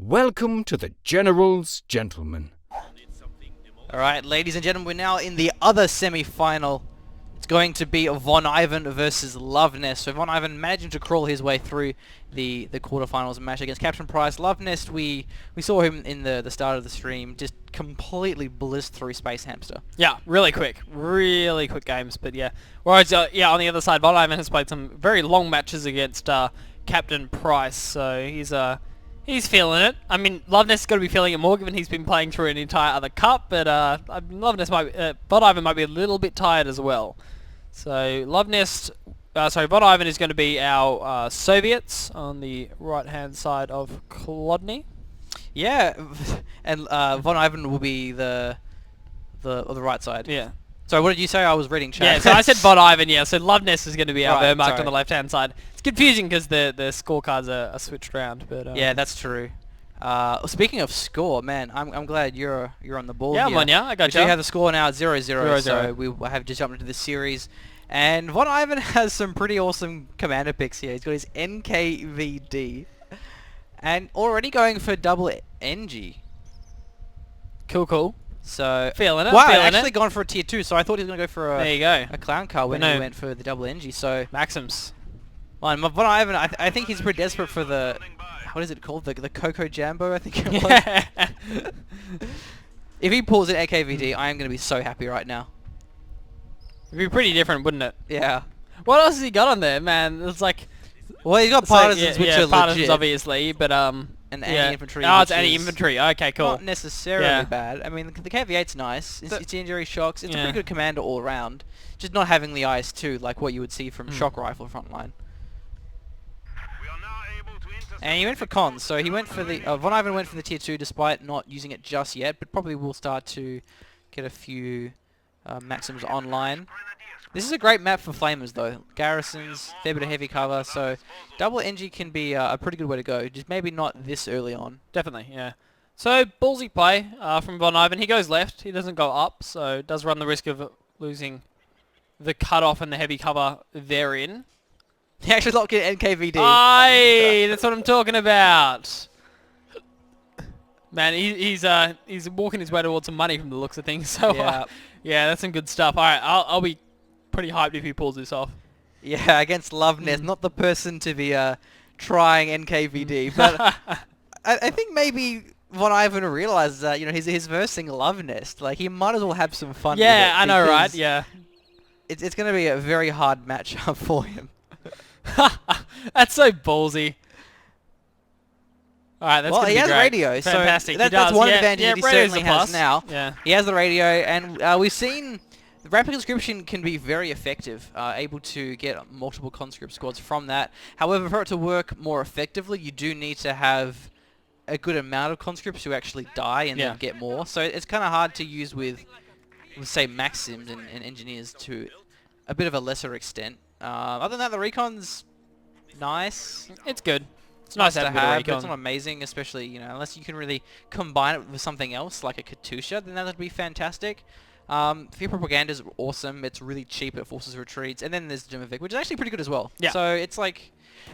Welcome to the General's Gentlemen. Alright, ladies and gentlemen, we're now in the other semi-final. It's going to be Vonivan versus Luvnest. So Vonivan managing to crawl his way through the quarterfinals match against Captain Price. Luvnest, we saw him in the start of the stream, just completely blitzed through Space Hamster. Yeah, really quick games, but yeah. Whereas, on the other side, Vonivan has played some very long matches against Captain Price, so he's feeling it. I mean, Luvnest's got to be feeling it more given he's been playing through an entire other cup, but Vonivan might be a little bit tired as well. So Vonivan is going to be our Soviets on the right-hand side of Chlodny. Yeah, and Vonivan will be the right side. Yeah. Sorry, what did you say? I was reading chat. Yeah, so I said Vonivan, yeah. So Luvnest is going to be our Right, Wehrmacht sorry. on the left-hand side. It's confusing because the scorecards are switched around, but Yeah, that's true. Speaking of score, man, I'm glad you're on the ball. yeah, here. I'm on, yeah. I got We you. have the score now at 0-0, 0-0. so we have just jumped into this series. And Vonivan has some pretty awesome commander picks here. He's got his NKVD. And already going for double NG. Cool. So Feeling it. wow, feeling actually it. gone for a tier 2, so I thought he was going to go for There you go. a clown car when no. he went for the double NG. So Maxims. well, Vonivan, I think he's pretty desperate for the, what is it called? The Coh2 Jambo, I think it was. Yeah. If he pulls an AKVD, I am going to be so happy right now. It'd be pretty different, wouldn't it? Yeah. What else has he got on there, man? It's like... Well, he's got it's like- partisans, which are partisans, legit. obviously, but And yeah. anti-infantry. Oh, it's which is anti-infantry. Okay, cool. Not necessarily Yeah. bad. I mean, the KV8's nice. It's incendiary shocks. It's a Yeah. pretty good commander all around. Just not having the IS-2 like what you would see from shock rifle frontline. And he went for cons, so he went for the... Vonivan went for the tier 2 despite not using it just yet, but probably will start to get a few maxims online. This is a great map for flamers though. Garrisons, fair bit of heavy cover, so double NG can be a pretty good way to go, just maybe not this early on. Definitely, yeah. So, ballsy play from Vonivan. He goes left. He doesn't go up, so does run the risk of losing the cutoff and the heavy cover therein. He actually locked in NKVD. Aye, that's what I'm talking about. Man, he's walking his way towards some money from the looks of things. So Yeah. yeah, that's some good stuff. All right, I'll be pretty hyped if he pulls this off. Yeah, against Luvnest, not the person to be trying NKVD, but I think maybe Vonivan realizes that he's versing Luvnest. Like he might as well have some fun. Yeah, with it I know, right? because Yeah. It's going to be a very hard matchup for him. That's so ballsy. All right, that's Well, gonna he be has great. radio, so Fantastic. that's he does. one yeah, advantage yeah, that he radio's certainly a has plus. now. Yeah. He has the radio, and we've seen the rapid conscription can be very effective, able to get multiple conscript squads from that. However, for it to work more effectively, you do need to have a good amount of conscripts who actually die and then get more. So it's kind of hard to use with say, Maxims and Engineers to a bit of a lesser extent. Other than that, the Recon's nice. It's good. It's nice to have, but it's recon. not amazing, especially, unless you can really combine it with something else, like a Katusha, then that would be fantastic. Fear Propaganda is awesome. It's really cheap. It forces retreats. And then there's Dimovic, which is actually pretty good as well. Yeah. So it's like...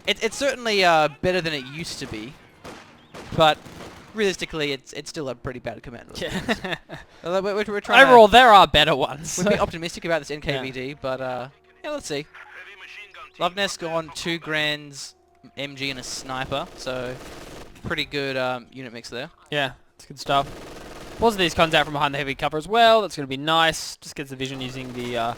It's certainly better than it used to be. But realistically, it's still a pretty bad commander. Yeah. We're trying Overall, there are better ones. we're being optimistic about this NKVD, but yeah, let's see. Luvnest gone 2 Grands, MG and a Sniper, so pretty good unit mix there. Yeah, it's good stuff. Pulls these cons out from behind the heavy cover as well. That's going to be nice. Just gets the vision using the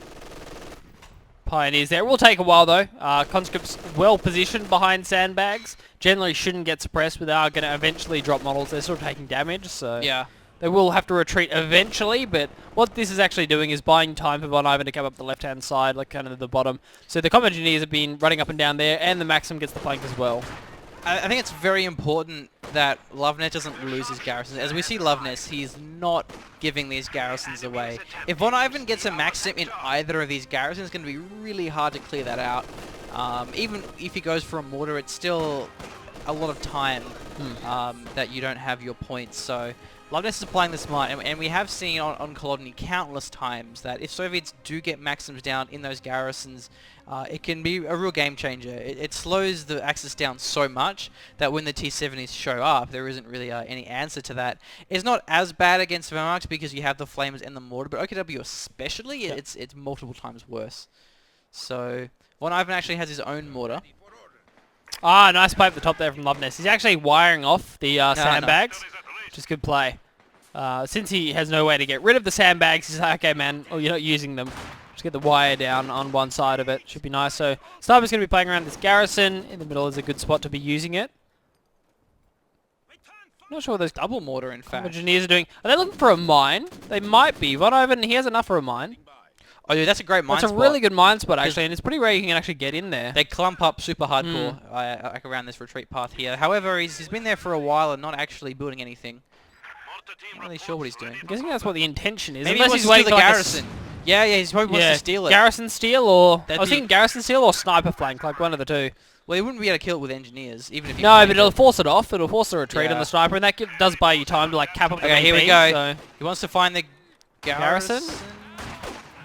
Pioneers there. It will take a while though. Conscripts well positioned behind sandbags. Generally shouldn't get suppressed, but they are going to eventually drop models. They're sort of taking damage, so Yeah. they will have to retreat eventually. But what this is actually doing is buying time for Vonivan to come up the left-hand side, like kind of at the bottom. So the Comm Engineers have been running up and down there, and the Maxim gets the flank as well. I think it's very important that Luvnest doesn't lose his garrisons. As we see Luvnest, he's not giving these garrisons away. If Vonivan gets a Maxim in either of these garrisons, it's going to be really hard to clear that out. Even if he goes for a mortar, it's still a lot of time that you don't have your points. So Luvnest is playing the smart, and we have seen on Colony countless times that if Soviets do get maxims down in those garrisons, it can be a real game changer. It slows the Axis down so much that when the T-70s show up, there isn't really any answer to that. It's not as bad against Wehrmacht because you have the flames and the mortar, but OKW especially, it's multiple times worse. So Vonivan actually has his own mortar. Ah, nice play at the top there from Luvnest. He's actually wiring off the sandbags, which is good play. Since he has no way to get rid of the sandbags, he's like, okay, man, you're not using them. Just get the wire down on one side of it. Should be nice. So Sniper's going to be playing around this garrison. In the middle is a good spot to be using it. Not sure what those Double mortar, in fact. engineers are doing. Are they looking for a mine? They might be. Vonivan, he has enough for a mine. Oh, yeah, that's a great mine spot. That's a really good mine spot, actually, and it's pretty rare you can actually get in there. They clump up super hardcore like around this retreat path here. However, he's been there for a while and not actually building anything. Not really sure what he's doing. I'm guessing that's what the intention is. Maybe he wants to steal the garrison. Yeah, he's probably wants to steal it. Garrison steal or... That'd I was thinking garrison steal or sniper flank, like one of the two. Well, he wouldn't be able to kill it with engineers, even if he No, wanted but it'll force it off. It'll force the retreat on the sniper, and that does buy you time to like cap up the Okay, here we BP, go. So. He wants to find the garrison?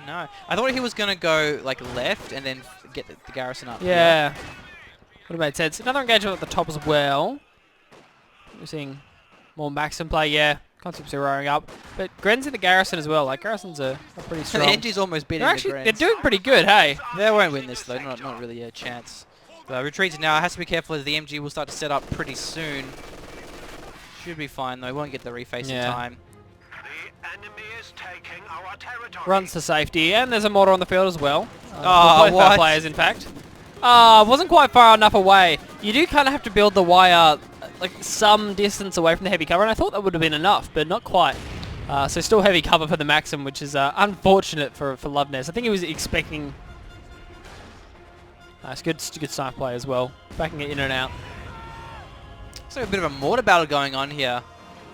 No. I thought he was going to go like left and then get the garrison up. Yeah. Would have made sense. Another engagement at the top as well. We're seeing more Maxim play, yeah. Concepts are roaring up. But Gren's in the garrison as well. Like, garrisons are pretty strong. The NG's almost beating the Grens. They're doing pretty good, hey? They won't win this though, not really a chance. But retreats now, has to be careful as the MG will start to set up pretty soon. Should be fine though, won't get the reface in time. The enemy is taking our territory. Runs to safety, and there's a mortar on the field as well. Oh, both our players, in fact. Wasn't quite far enough away. You do kind of have to build the wire like some distance away from the heavy cover, and I thought that would have been enough, but not quite. So still heavy cover for the Maxim, which is unfortunate for Luvnest. I think he was expecting... Nice, good sniper play as well. Backing it in and out. So a bit of a mortar battle going on here.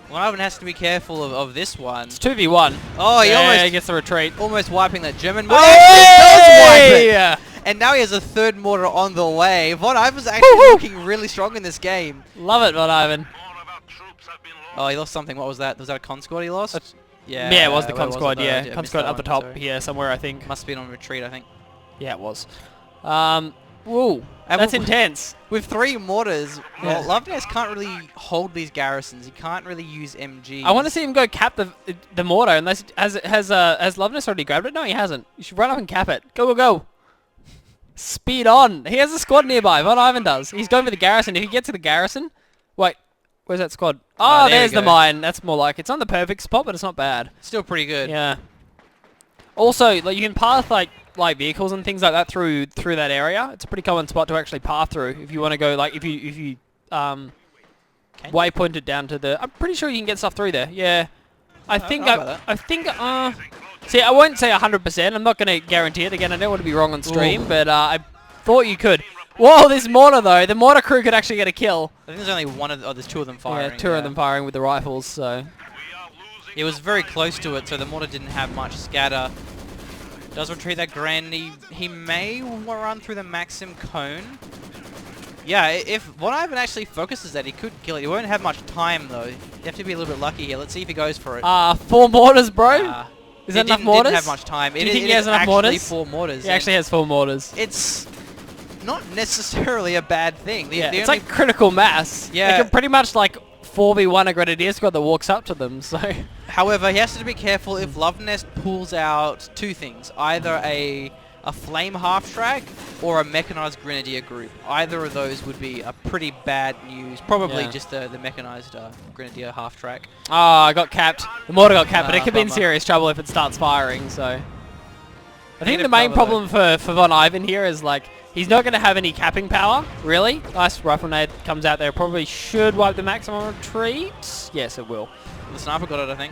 Vonivan has to be careful of this one. It's 2v1. Oh, he almost gets the retreat. Almost wiping that German. Oh, he does wipe it. And now he has a third mortar on the way. Vonivan's actually looking really strong in this game. Love it, Vonivan. Oh, he lost something. What was that? Was that a con squad he lost? Yeah, it was the con squad, yeah. I Con missed squad that up the one, top sorry. here somewhere, I think. Must have been on retreat, I think. Yeah, it was. Whoa, that's intense. With 3 mortars, well, Luvnest can't really hold these garrisons. He can't really use MGs. I want to see him go cap the mortar, unless has Luvnest already grabbed it? No, he hasn't. You should run up and cap it. Go, go, go. Speed on. He has a squad nearby. Vonivan does. He's going for the garrison. If he gets to the garrison... Wait, where's that squad? Oh, there's the mine. That's more like... It's on the perfect spot, but it's not bad. Still pretty good. Yeah. Also, like you can path like vehicles and things like that through that area. It's a pretty common spot to actually path through if you want to go like if you waypoint it down to the. I'm pretty sure you can get stuff through there. Yeah. I think see, I won't say 100%. I'm not going to guarantee it. Again, I don't want to be wrong on stream, but I thought you could. Whoa, this mortar though. The mortar crew could actually get a kill. I think there's only one of there's 2 of them firing. Yeah, 2 of them firing with the rifles. So. It was very close to it, so the mortar didn't have much scatter. Does retreat that Grand. He may run through the Maxim cone. Yeah, if Vonivan actually focuses that, he could kill it. He won't have much time, though. You have to be a little bit lucky here. Let's see if he goes for it. 4 mortars, bro? Is that enough mortars? Didn't have much time. Do you think he has enough mortars? 4 mortars. He actually has 4 mortars. It's not necessarily a bad thing. It's like critical mass. Yeah. They can pretty much like 4v1 a Grenadier squad that walks up to them, so... However, he has to be careful if Luvnest pulls out 2 things. Either a flame half-track or a mechanized Grenadier group. Either of those would be a pretty bad news. Probably just the mechanized Grenadier half-track. Oh, I got capped. The mortar got capped, but it could be in serious trouble if it starts firing, so... I think the main problem for Vonivan here is, like, he's not going to have any capping power, really. Nice rifle nade comes out there. Probably should wipe the maximum retreat. Yes, it will. The sniper got it, I think.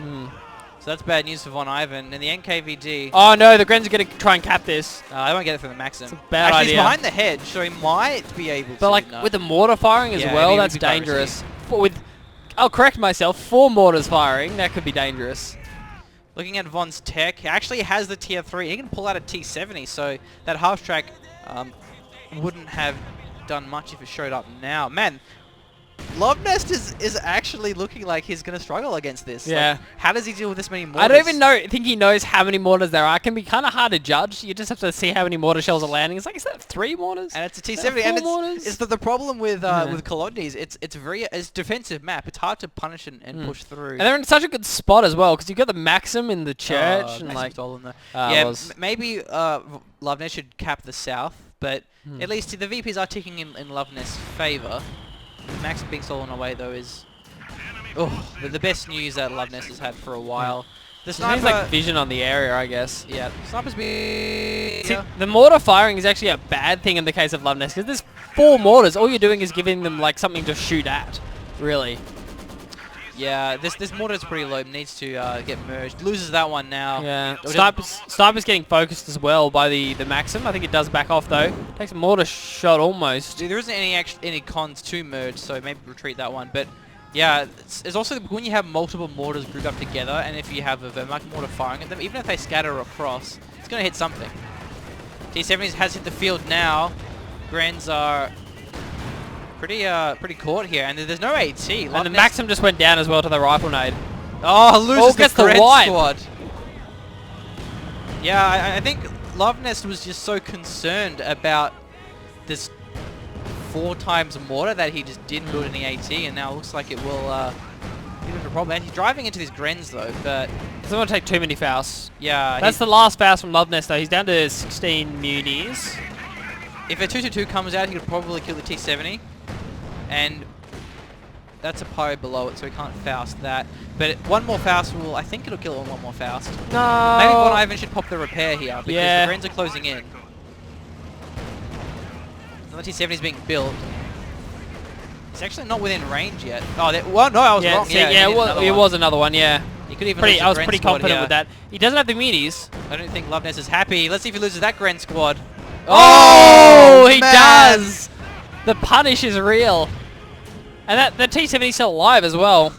So that's bad news for Vonivan. And the NKVD... Oh, no, the Grens are going to try and cap this. They won't get it for the Maxim. It's a bad idea. He's behind the hedge, so he might be able to. But, like, with the mortar firing as well, that's dangerous. I'll correct myself. 4 mortars firing, that could be dangerous. Looking at Von's tech, he actually has the tier 3. He can pull out a T70, so that half track wouldn't have done much if it showed up now. Man, Luvnest is actually looking like he's going to struggle against this. Yeah. Like, how does he deal with this many mortars? I don't even think he knows how many mortars there are. It can be kind of hard to judge. You just have to see how many mortar shells are landing. It's like, is that 3 mortars? And it's a Is that T70, and 4 mortars? it's the problem with Colonies. It's a defensive map. It's hard to punish and push through. And they're in such a good spot as well, because you've got the Maxim in the church. and Maxim's like, all in there. it yeah, was- maybe Luvnest should cap the south, but at least the VPs are ticking in Luvnest's favour. Max being stolen away though is the best news that Luvnest has had for a while. The He's sniper, like vision on the area, I guess. yeah, sniper's been. See, the mortar firing is actually a bad thing in the case of Luvnest, because there's 4 mortars. All you're doing is giving them like something to shoot at, really. Yeah, this mortar is pretty low. Needs to get merged. Loses that one now. Yeah, Or just- Sniper's getting focused as well by the Maxim. I think it does back off though. Takes a mortar shot almost. There isn't any cons to merge, so maybe retreat that one. But yeah, it's also when you have multiple mortars grouped up together, and if you have a Vermac mortar firing at them, even if they scatter across, it's going to hit something. T70s has hit the field now. Grens are pretty caught here, and there's no AT. And the Luvnest- Maxim just went down as well to the rifle nade. Oh, loses gets the Gren wipe. squad. Yeah, I think Luvnest was just so concerned about this 4 times mortar that he just didn't build any AT, and now it looks like it will give him a problem. And he's driving into these Grens though, but Doesn't want to take too many fouls. yeah, That's the last foul from Luvnest though. He's down to 16 munis. if a 222 comes out, he could probably kill the T70, and that's a pyro below it, so he can't Faust that. But one more Faust will, I think it'll kill it on one more Faust. No. Maybe Vonivan should pop the repair here because Yeah. the Grens are closing in. Another T70 is being built. It's actually not within range yet. Oh, well, no, I was wrong. See, Yeah, yeah, he needed another it one. was another one. Yeah. He could even lose I the was Gren pretty squad confident here. with that. He doesn't have the munis. I don't think Luvnest is happy. Let's see if he loses that Gren squad. Oh, he man. does. The punish is real. And that the T70 is still alive as well.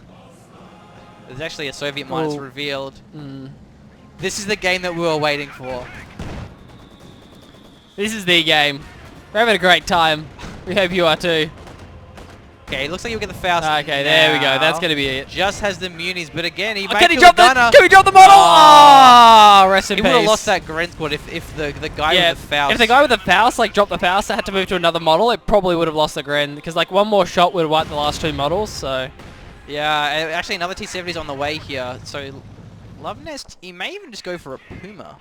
There's actually a Soviet mine that's Oh. revealed. This is the game that we were waiting for. This is the game. We're having a great time. We hope you are too. Okay, looks like you'll get the Faust. Okay, there we go. now. That's going to be it. Just has the munis, but again, he might Can he kill drop the the? gunner. Can we drop the model? Oh. Oh, rest in He peace. would have lost that Gren squad if the guy Yeah, with the Faust. if the guy with the Faust like dropped the Faust, had to move to another model, it probably would have lost the Gren because like one more shot would have wiped the last 2 models. So Yeah, actually another T70 is on the way here. So Luvnest, he may even just go for a Puma.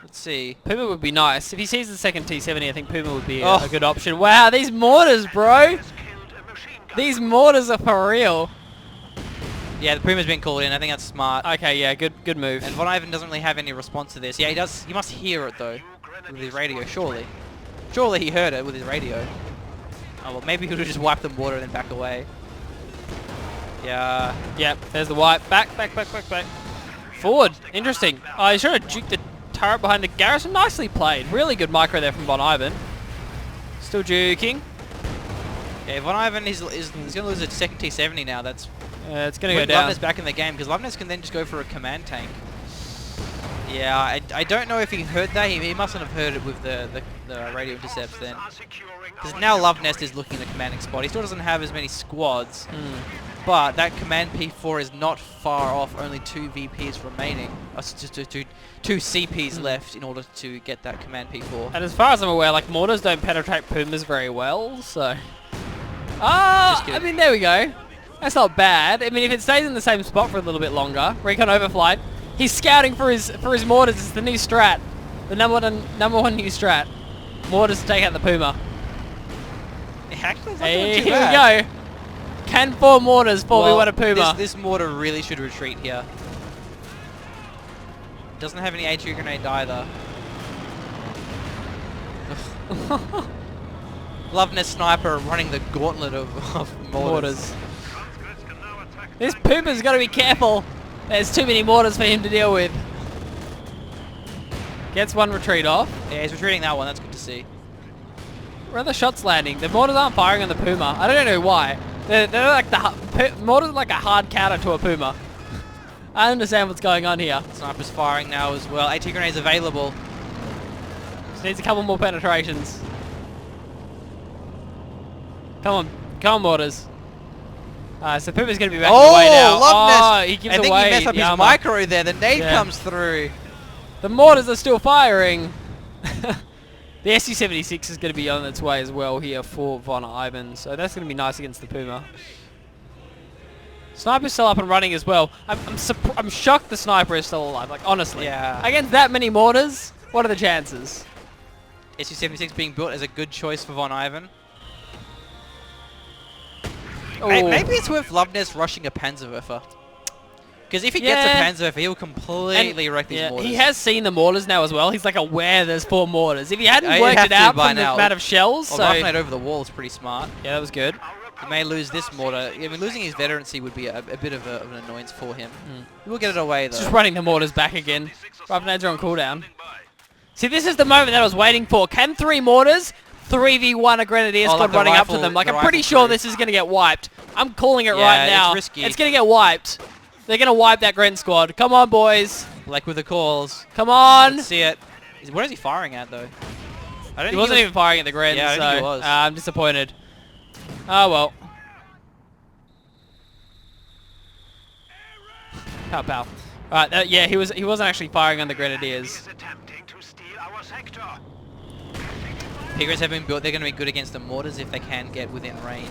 Let's see. Puma would be nice if he sees the second T70. I think Puma would be Oh. a good option. Wow, these mortars, bro! These mortars are for real. Yeah, the Puma's been called in. I think that's smart. Okay, yeah, good move. And Vonivan doesn't really have any response to this. Yeah, he does. He must hear it though, with his radio. Surely, surely he heard it with his radio. Oh well, maybe he would have just wiped the water and then back away. Yeah. Yep, there's the wipe. Back. Forward. Interesting. Oh, he's trying to juke the turret behind the garrison. Nicely played. Really good micro there from Vonivan. Still juking. Yeah, Vonivan is going to lose a second T70 now. That's It's going to go put down. Luvnest back in the game because Luvnest can then just go for a command tank. Yeah, I don't know if he heard that. He mustn't have heard it with the radio intercepts then. Because now Luvnest is looking at a commanding spot. He still doesn't have as many squads. But that command P4 is not far off. Only 2 VPs remaining. Just two CPs left in order to get that command P4. And as far as I'm aware, like mortars don't penetrate Pumas very well, so. Just good. I mean, there we go. That's not bad. I mean, if it stays in the same spot for a little bit longer, recon overflight. He's scouting for his mortars. It's the new strat, the number one new strat. Mortars to take out the Puma. Actually, it's not doing Hey, too here bad. we go. Can 4 mortars 4v1 a Puma? This mortar really should retreat here. Doesn't have any HE grenade either. Luvnest sniper running the gauntlet of mortars. This Puma's got to be careful. There's too many mortars for him to deal with. Gets one retreat off. Yeah, he's retreating that one. That's good to see. Where are the shots landing? The mortars aren't firing on the Puma. I don't know why. They're like mortars are like a hard counter to a Puma. I understand what's going on here. Sniper's firing now as well. AT grenades available. Just needs a couple more penetrations. Come on. Come on, Mortars. So Puma's going to be back away now. Luvnest! He gives I think away he messed up the his armor. micro there. The nade Yeah. comes through. The Mortars are still firing. The SU-76 is going to be on its way as well here for Vonivan, so that's going to be nice against the Puma. Sniper's still up and running as well. I'm shocked the Sniper is still alive, like honestly. Yeah. Against that many mortars, what are the chances? SU-76 being built as a good choice for Vonivan. Ooh. Maybe it's worth Luvnest rushing a Panzerwerfer. Because if he gets a Panzerwerfer, he'll completely wreck these mortars. He has seen the mortars now as well. He's like aware there's 4 mortars. If he hadn't He'd worked have it to out by from the now. amount of shells, Well, so roughing it over the wall is pretty smart. yeah, that was good. He may lose this mortar. I mean, losing his veterancy would be a bit of an annoyance for him. He will get it away, though. Just running the mortars back again. Nades are on cooldown. See, this is the moment that I was waiting for. Can 3 mortars 3v1 a Grenadier squad like the running up rifle- to them? Like, the I'm pretty rifle sure crew. this is going to get wiped. I'm calling it Yeah, right it's now. risky. It's going to get wiped. They're going to wipe that Gren squad. Come on, boys. Like with the calls. Come on. Let's see it. What is he firing at, though? I don't He think wasn't even firing at the Gren, Yeah, I so don't think he was. I'm disappointed. Oh, well. Pow, pow. Alright, yeah, he wasn't actually firing on the Grenadiers. Is attempting to steal our sector. Pigrets have been built. They're going to be good against the mortars if they can get within range.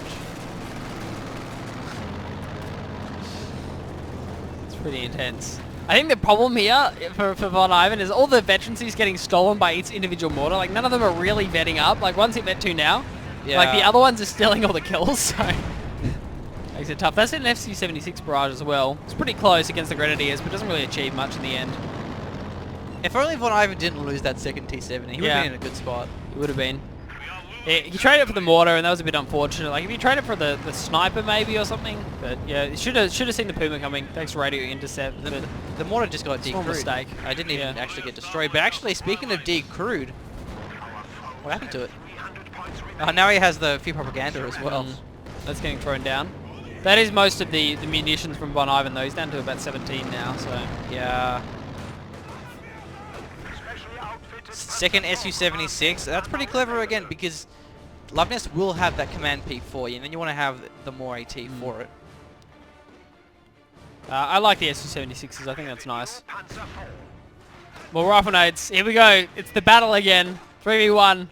It's pretty intense. I think the problem here for Vonivan is all the veterancy is getting stolen by each individual mortar. Like, none of them are really vetting up. Like, one's hit vet 2 now. Yeah. Like, the other ones are stealing all the kills, so makes it tough. That's an FC-76 barrage as well. It's pretty close against the Grenadiers, but doesn't really achieve much in the end. If only Vonivan didn't lose that second T-70, he would Yeah. be in a good spot. It would have been. Yeah, he traded for the mortar, and that was a bit unfortunate. Like, if you traded for the sniper maybe or something, but yeah, you should have seen the Puma coming. Thanks for radio intercept. But The mortar just got small decrewed. mistake. I didn't even Yeah. actually get destroyed. But actually, speaking of decrewed, what happened to it? 300 points Oh, now he has the few propaganda as well. That's getting thrown down. That is most of the munitions from Vonivan though. He's down to about 17 now, so Yeah. specially outfitted. Second SU-76. That's pretty clever again because Luvnest will have that command P for you, and then you want to have the more AT for it. I like the SU-76s. I think that's nice. Panzer IV. More rifle nades. Here we go. It's the battle again. 3v1.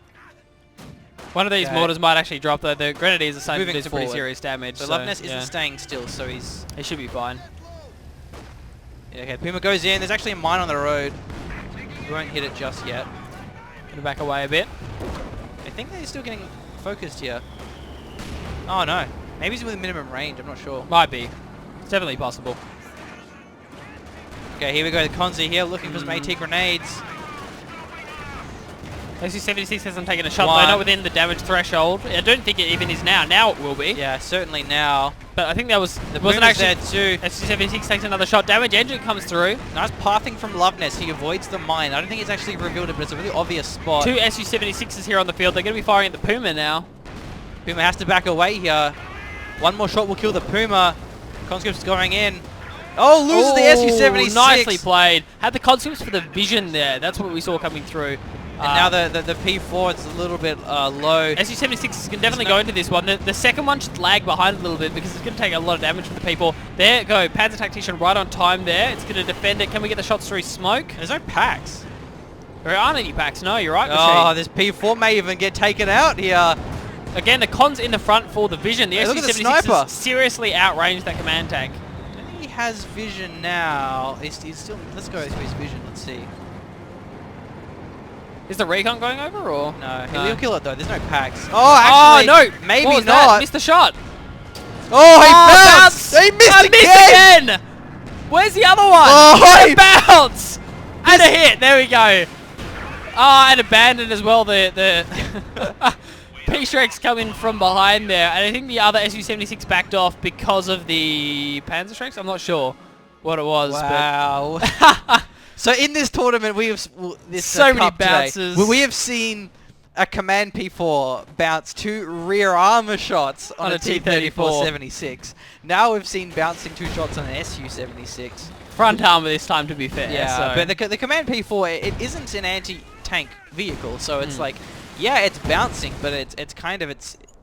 One of these Okay. mortars might actually drop though. The Grenadiers are starting to Moving do some pretty forward. serious damage. So So Luvnest yeah. isn't staying still, so he's... He should be fine. Yeah, okay, Puma goes in. There's actually a mine on the road. We won't hit it just yet. Gonna back away a bit. I think they're still getting focused here. Oh no. Maybe he's within minimum range, I'm not sure. Might be. It's definitely possible. Okay, here we go. The Konzi here looking for some AT grenades. SU-76 hasn't taken a shot One. though, not within the damage threshold. I don't think it even is now. Now it will be. Yeah, certainly now. But I think that was... The wasn't Puma's actually... there too. SU-76 takes another shot. Damage engine comes through. Nice pathing from Luvnest. He avoids the mine. I don't think it's actually revealed it, but it's a really obvious spot. 2 SU-76s here on the field. They're going to be firing at the Puma now. Puma has to back away here. One more shot will kill the Puma. Conscript's going in. Oh, loses the SU-76. Nicely played. Had the conscripts for the vision there. That's what we saw coming through. And now the P4 is a little bit low. SU-76 can definitely go into this one. The second one should lag behind a little bit because it's going to take a lot of damage from the people. There go. Panzer Tactician right on time there. It's going to defend it. Can we get the shots through smoke? There's no packs. There aren't any packs. No, you're right, Oh, Machine. this P4 may even get taken out here. Again, the cons in the front for the vision. The Hey, look at the SU-76 sniper. is seriously outranged that command tank. I think he has vision now. He's still. Let's go through his vision. Let's see. Is the recon going over or? No, No. he'll kill it though. There's no packs. Oh, actually, no! maybe What was not. That? Missed the shot. Oh, he bounced! bounced! He missed I again! missed again! Where's the other one? Oh, And a bounce! And a hit. There we go. And abandoned as well. The P-Shreks come in from behind there, and I think the other SU-76 backed off because of the Panzer Shreks. I'm not sure what it was. Wow. So in this tournament, we have this So many cup today, bounces. we have seen a Command P4 bounce 2 rear armor shots on a T-34-76. Now we've seen bouncing 2 shots on an SU-76. Front armor this time, to be fair. Yeah, so. but the Command P4, it isn't an anti-tank vehicle, so it's like, yeah, it's bouncing, but it's kind of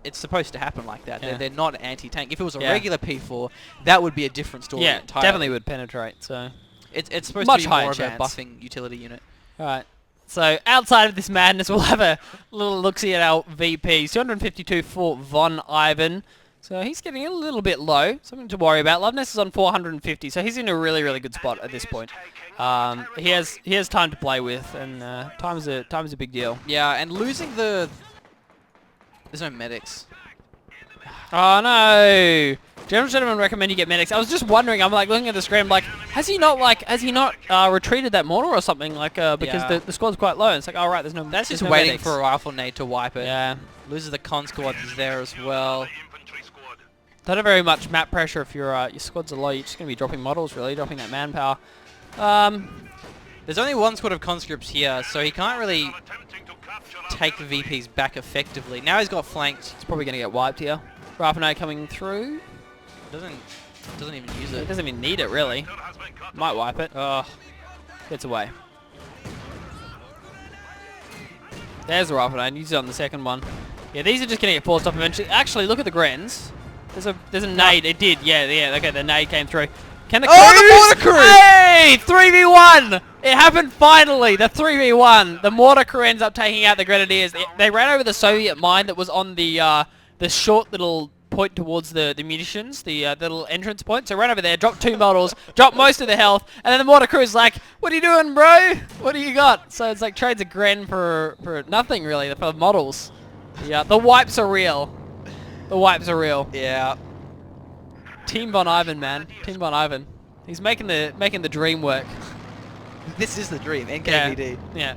it's supposed to happen like that. Yeah. They're not anti-tank. If it was a Yeah. regular P4, that would be a different story. Yeah, entirely. definitely would penetrate. So, It's supposed Much to be higher more chance. of a buffing utility unit. all right. So outside of this madness, we'll have a little look-see at our VPs. 252 for Vonivan. So he's getting a little bit low. Something to worry about. Luvnest is on 450, so he's in a really, really good spot at this point. He has time to play with, and time is a big deal. Yeah, and losing the... There's no medics. Oh no! General gentlemen recommend you get medics. I was just wondering. I'm like looking at the screen. I'm like, has he not retreated that mortar or something? Like because Yeah. the squad's quite low. And it's like, all right, there's no. That's there's just no waiting medics. for a rifle nade to wipe it. Yeah. Loses the con squad is there as well. Infantry squad. Don't have very much map pressure if your squads are low. You're just gonna be dropping models, really, dropping that manpower. There's only one squad of conscripts here, so he can't really Attempting to capture our take the VPs back effectively. Now he's got flanked. It's probably gonna get wiped here. Raffinate coming through. Doesn't even use He it. doesn't even need it really. territory has been cut Might off. wipe it. Oh, gets away. There's the Raffinate. Use it on the second one. Yeah, these are just gonna get forced off eventually. Actually, look at the Grens. There's a nade. It did. Yeah. Okay, the nade came through. Can the Oh, the crews? mortar crew! Hey, 3v1! It happened finally. The 3v1. The mortar crew ends up taking out the Grenadiers. They ran over the Soviet mine that was on the short little point towards the munitions, the little entrance point. So ran over there, dropped 2 models, dropped most of the health, and then the mortar crew's like, "What are you doing, bro? What do you got?" So it's like trades a Gren for nothing really for models. Yeah, the wipes are real. The wipes are real. Yeah. Team Vonivan, man. Team Vonivan. He's making the dream work. This is the dream. NKVD. Yeah.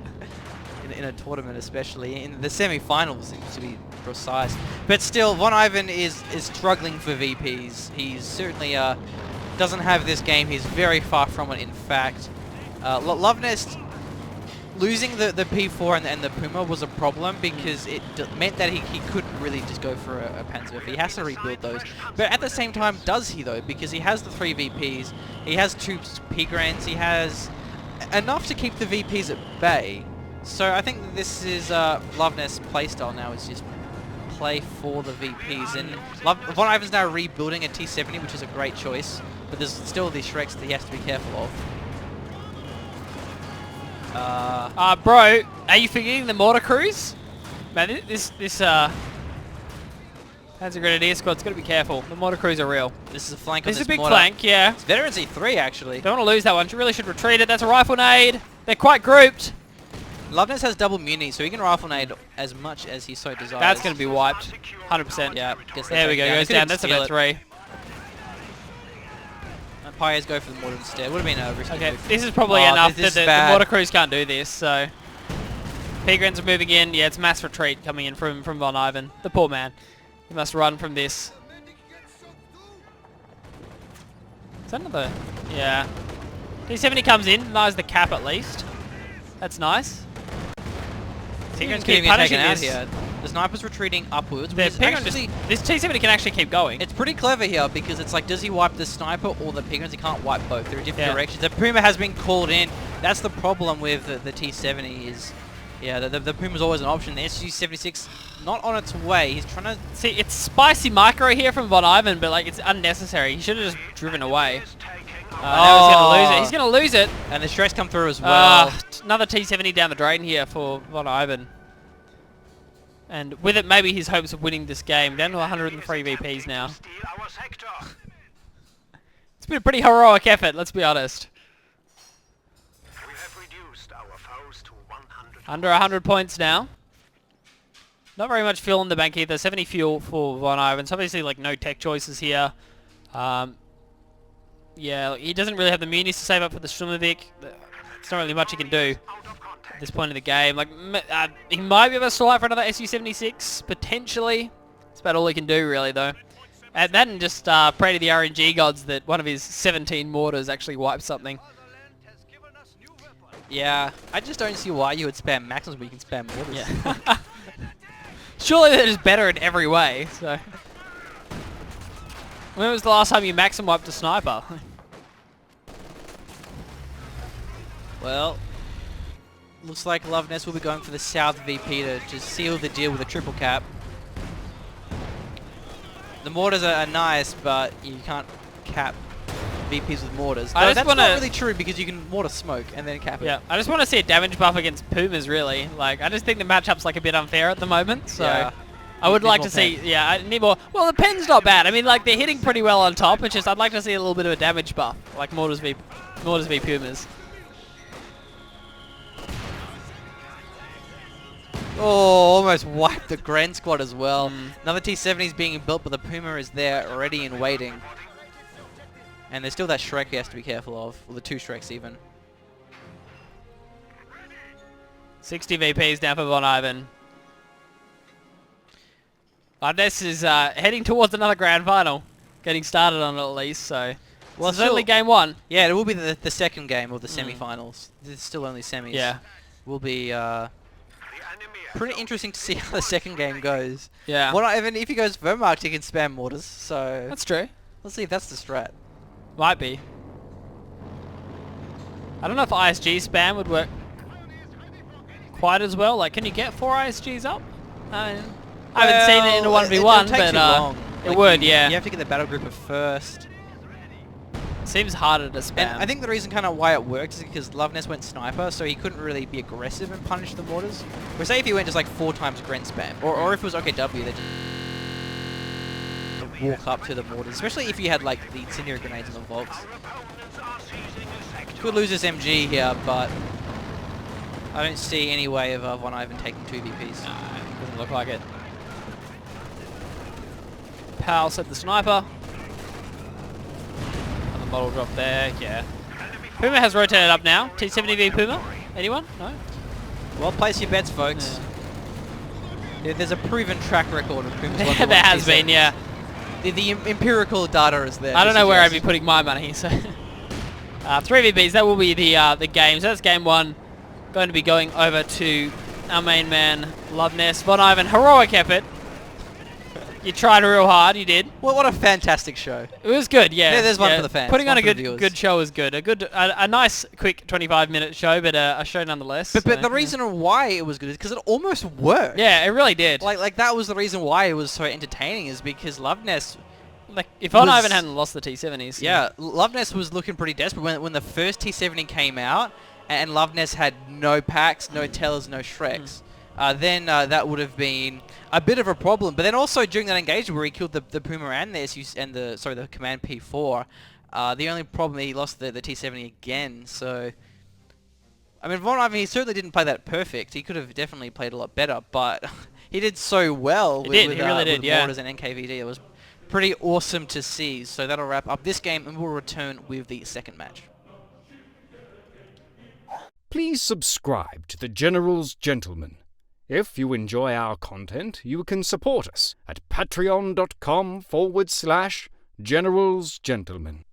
In a tournament especially. In the semi-finals, to be precise. But still, Vonivan is struggling for VPs. He's certainly doesn't have this game. He's very far from it, in fact. Luvnest losing the P4 and the Puma was a problem because it meant that he couldn't really just go for a Panzer. He has to rebuild those. But at the same time, does he though? Because he has the 3 VPs, he has 2 P-Grants, he has enough to keep the VPs at bay. So I think this is Luvnest's playstyle now, is just play for the VPs. And Vonivan's now rebuilding a T70, which is a great choice. But there's still these Shreks that he has to be careful of. Bro, are you forgetting the mortar crews? Man, this Panzer Grenadier squad's got to be careful. The mortar crews are real. This is a flank This on is this a big mortar. flank, yeah. It's Veterans E3 actually. Don't want to lose that one. You really should retreat it. That's a rifle nade. They're quite grouped. Luvnest has double muni, so he can rifle nade as much as he so desires. That's going to be wiped. 100%. Yeah, guess There we go. Goes down. That's about 3. Pyres go for the mortar instead. Would have been a risky Okay, move. this is probably Oh, enough this that is the bad. mortar crews can't do this, so... P-Grens are moving in. Yeah, it's mass retreat coming in from Vonivan. The poor man. He must run from this. Is that another... Yeah. T70 comes in, denies the cap at least. That's nice. P-Grens keep keep punishing taken out this. here. The sniper's retreating upwards. The Which is P-Grens actually, this T70 can actually keep going. it's pretty clever here because it's like, does he wipe the sniper or the P-Grens? He can't wipe both. They're in different Yeah. directions. The Puma has been called in. That's the problem with the T70 is, yeah, the Puma's always an option. The SU-76 not on its way. He's trying to... See, it's spicy micro here from Vonivan, but like it's unnecessary. He should have just driven away. Now he's going to lose it. He's going to lose it. And the Shreks come through as well. Another T70 down the drain here for Vonivan. And with it, maybe his hopes of winning this game. Down to 103 VPs now. Steal our sector. It's been a pretty heroic effort, let's be honest. We have reduced our foes to 100. Under 100 points now. Not very much fuel in the bank either. 70 fuel for Vonivan. So obviously, like, no tech choices here. Yeah, he doesn't really have the munis to save up for the Strumovic. There's not really much he can do Out of contact. at this point in the game. Like, he might be able to stall out for another SU-76, potentially. That's about all he can do, really, though. And then just pray to the RNG gods that one of his 17 mortars actually wipes something. Yeah, I just don't see why you would spam maxims when you can spam mortars. Yeah. Surely they're just better in every way, so... When was the last time you maxim wiped a sniper? Well, looks like Luvnest will be going for the South VP to just seal the deal with a triple cap. The mortars are nice, but you can't cap VPs with mortars. I No, just that's wanna- not really true because you can mortar smoke and then cap it. Yeah, I just want to see a damage buff against Pumas, really. Like, I just think the matchup's like a bit unfair at the moment, so Yeah. I would Need like more to see, pen. yeah, I need more. Well, the pen's not bad. I mean, like, they're hitting pretty well on top. It's just I'd like to see a little bit of a damage buff, like Mortars v Pumas. Oh, almost wiped the Grand Squad as well. Mm. Another T70 is being built, but the Puma is there already in waiting. And there's still that Shrek he has to be careful of, or the 2 Shreks even. 60 VPs down for Vonivan. Luvnest is heading towards another grand final, getting started on it at least. So, well, it's only game 1. Yeah, it will be the second game of the semi-finals. It's still only semis. Yeah, Will be pretty interesting to see how the second game goes. yeah, Even if he goes Vermarkt, he can spam mortars. So that's true. let's see if that's the strat. Might be. I don't know if ISG spam would work quite as well. Like, can you get 4 ISGs up? I haven't seen it in a 1v1, it'll take but too long. it would, yeah. You have to get the battle grouper first. Seems harder to spam. And I think the reason kind of why it works is because Luvnest went sniper, so he couldn't really be aggressive and punish the mortars. Or say if he went just like 4 times Gren spam, or if it was OKW, they just walk up to the mortars, especially if you had like the incendiary grenades and the Volks. Could lose this MG here, but I don't see any way of Vonivan taking 2 VPs. Doesn't look like it. Powell set the sniper. And the model drop there, yeah. Puma has rotated up now. T70 v Puma. Anyone? No? Well, place your bets, folks. Yeah, there's a proven track record of Pumas. Yeah. There has been, yeah. The empirical data is there. I don't to know where I'd be suggest. putting my money, so... 3 VPs, that will be the game. So that's game 1. Going to be going over to our main man, Luvnest. Vonivan, heroic effort. You tried real hard, you did. Well, what a fantastic show. It was good, yeah. Yeah, there's one for the fans, Putting one on a for the viewers. good show is good. A nice, quick 25-minute show, but a show nonetheless. But so, the reason why it was good is because it almost worked. yeah, it really did. Like that was the reason why it was so entertaining, is because Luvnest. Like if Vonivan hadn't lost the T70s. Yeah, Luvnest was looking pretty desperate when the first T70 came out, and Luvnest had no packs, no tellers, no Shreks. Then that would have been a bit of a problem. But then also during that engagement where he killed the Puma and the Command P4, the only problem he lost the T70 again. So I mean, Vonivan, he certainly didn't play that perfect. He could have definitely played a lot better, but he did so well He with really did, yeah. Mortars and NKVD. It was pretty awesome to see. So that'll wrap up this game, and we'll return with the second match. Please subscribe to the General's Gentleman. If you enjoy our content, you can support us at patreon.com/General's Gentleman.